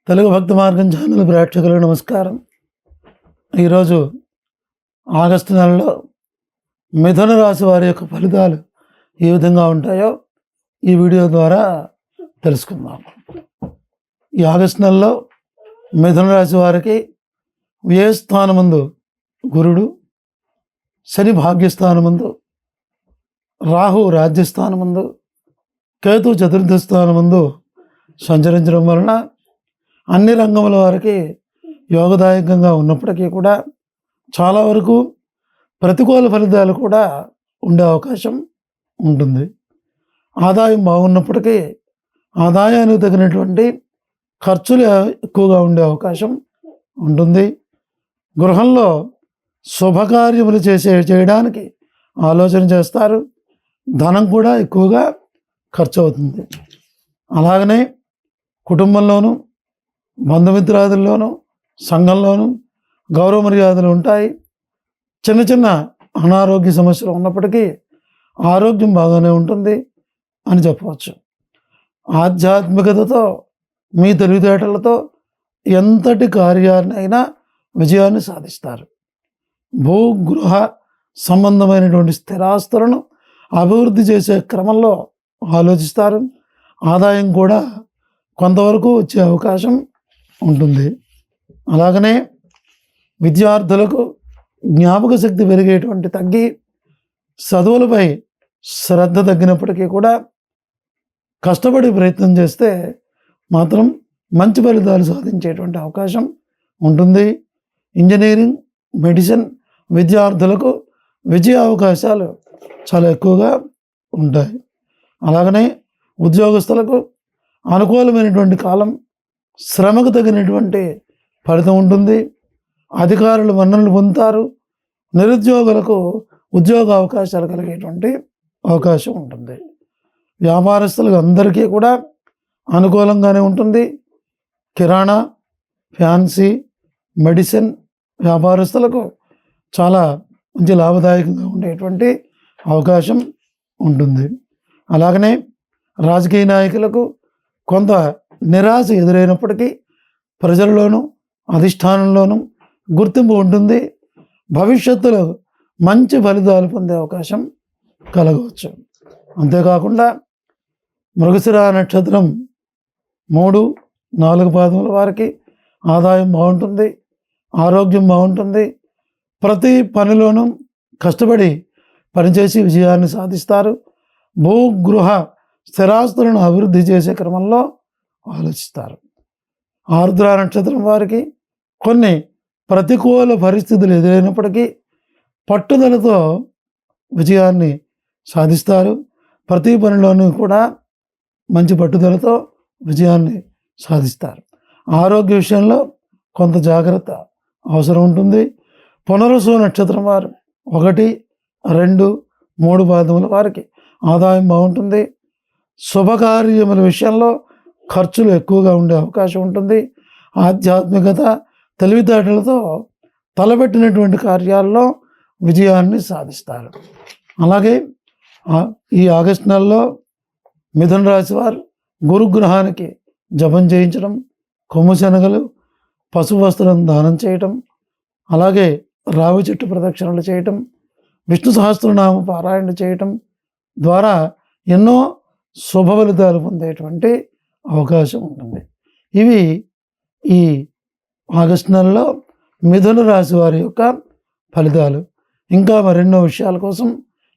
తెలుగు భక్తి మార్గం ఛానల్ ప్రేక్షకులకు నమస్కారం. ఈరోజు ఆగస్టు నెలలో మిథున రాశి వారి యొక్క ఫలితాలు ఏ విధంగా ఉంటాయో ఈ వీడియో ద్వారా తెలుసుకుందాం. ఈ ఆగస్టు నెలలో మిథున రాశి వారికి వ్యయస్థానమందు గురుడు, శని భాగ్యస్థానమందు, రాహు రాజ్యస్థానమందు, కేతు చతుర్థ స్థానమందు సంచరించడం వలన అన్ని రంగముల వారికి యోగదాయకంగా ఉన్నప్పటికీ కూడా చాలా వరకు ప్రతికూల ఫలితాలు కూడా ఉండే అవకాశం ఉంటుంది. ఆదాయం బాగున్నప్పటికీ ఆదాయానికి తగినటువంటి ఖర్చులు ఎక్కువగా ఉండే అవకాశం ఉంటుంది. గృహంలో శుభకార్యములు చేయడానికి ఆలోచన చేస్తారు. ధనం కూడా ఎక్కువగా ఖర్చు అవుతుంది. అలాగనే కుటుంబంలోనూ, బంధుమిత్రాదుల్లోనూ, సంఘంలోనూ గౌరవ మర్యాదలు ఉంటాయి. చిన్న చిన్న అనారోగ్య సమస్యలు ఉన్నప్పటికీ ఆరోగ్యం బాగానే ఉంటుంది అని చెప్పవచ్చు. ఆధ్యాత్మికతతో, మీ తెలివితేటలతో ఎంతటి కార్యాన్నైనా విజయాన్ని సాధిస్తారు. భూగృహ సంబంధమైనటువంటి స్థిరాస్తులను అభివృద్ధి చేసే క్రమంలో ఆలోచిస్తారు. ఆదాయం కూడా కొంతవరకు వచ్చే అవకాశం ఉంటుంది. అలాగనే విద్యార్థులకు జ్ఞాపక శక్తి పెరిగేటువంటి తగ్గి చదువులపై శ్రద్ధ తగ్గినప్పటికీ కూడా కష్టపడి ప్రయత్నం చేస్తే మాత్రం మంచి ఫలితాలు సాధించేటువంటి అవకాశం ఉంటుంది. ఇంజనీరింగ్, మెడిసిన్ విద్యార్థులకు విజయ అవకాశాలు చాలా ఎక్కువగా ఉంటాయి. అలాగనే ఉద్యోగస్తులకు అనుకూలమైనటువంటి కాలం, శ్రమకు తగినటువంటి ఫలితం ఉంటుంది. అధికారులు మన్ననలు పొందుతారు. నిరుద్యోగులకు ఉద్యోగ అవకాశాలు కలిగేటువంటి అవకాశం ఉంటుంది. వ్యాపారస్తులకు అందరికీ కూడా అనుకూలంగానే ఉంటుంది. కిరాణా, ఫ్యాన్సీ, మెడిసిన్ వ్యాపారస్తులకు చాలా మంచి లాభదాయకంగా ఉండేటువంటి అవకాశం ఉంటుంది. అలాగనే రాజకీయ నాయకులకు కొంత నిరాశ ఎదురైనప్పటికీ ప్రజల్లోనూ అధిష్టానంలోనూ గుర్తింపు ఉంటుంది. భవిష్యత్తులో మంచి ఫలితాలు పొందే అవకాశం కలగవచ్చు. అంతేకాకుండా మృగశిర నక్షత్రం 3, 4 పాదముల వారికి ఆదాయం బాగుంటుంది, ఆరోగ్యం బాగుంటుంది. ప్రతి పనిలోనూ కష్టపడి పనిచేసి విజయాన్ని సాధిస్తారు. భూగృహ స్థిరాస్తులను అభివృద్ధి చేసే క్రమంలో ఆలోచిస్తారు. ఆరుద్ర నక్షత్రం వారికి కొన్ని ప్రతికూల పరిస్థితులు ఎదురైనప్పటికీ పట్టుదలతో విజయాన్ని సాధిస్తారు. ప్రతి పనిలోనూ కూడా మంచి పట్టుదలతో విజయాన్ని సాధిస్తారు. ఆరోగ్య విషయంలో కొంత జాగ్రత్త అవసరం ఉంటుంది. పునరుసు నక్షత్రం వారు 1, 2, 3 పాదముల వారికి ఆదాయం బాగుంటుంది. శుభకార్యముల విషయంలో ఖర్చులు ఎక్కువగా ఉండే అవకాశం ఉంటుంది. ఆధ్యాత్మికత, తెలివితేటలతో తలపెట్టినటువంటి కార్యాల్లో విజయాన్ని సాధిస్తారు. అలాగే ఈ ఆగస్టు నెలలో మిథున రాశి వారు గురుగ్రహానికి జపం చేయించడం, కొమ్ము శనగలు, పసుపు వస్త్రం దానం చేయటం, అలాగే రావి చెట్టు ప్రదక్షిణలు చేయటం, విష్ణు సహస్రనామ పారాయణ చేయటం ద్వారా ఎన్నో శుభ ఫలితాలు పొందేటువంటి అవకాశం ఉంటుంది. ఇవి ఈ ఆగస్టు నెలలో మిథున రాశి వారి యొక్క ఫలితాలు. ఇంకా మరెన్నో విషయాల కోసం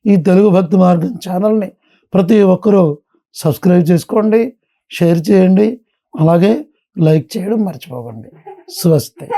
ఈ తెలుగు భక్తి మార్గం ఛానల్ని ప్రతి ఒక్కరూ సబ్స్క్రైబ్ చేసుకోండి, షేర్ చేయండి, అలాగే లైక్ చేయడం మర్చిపోకండి. స్వస్తి.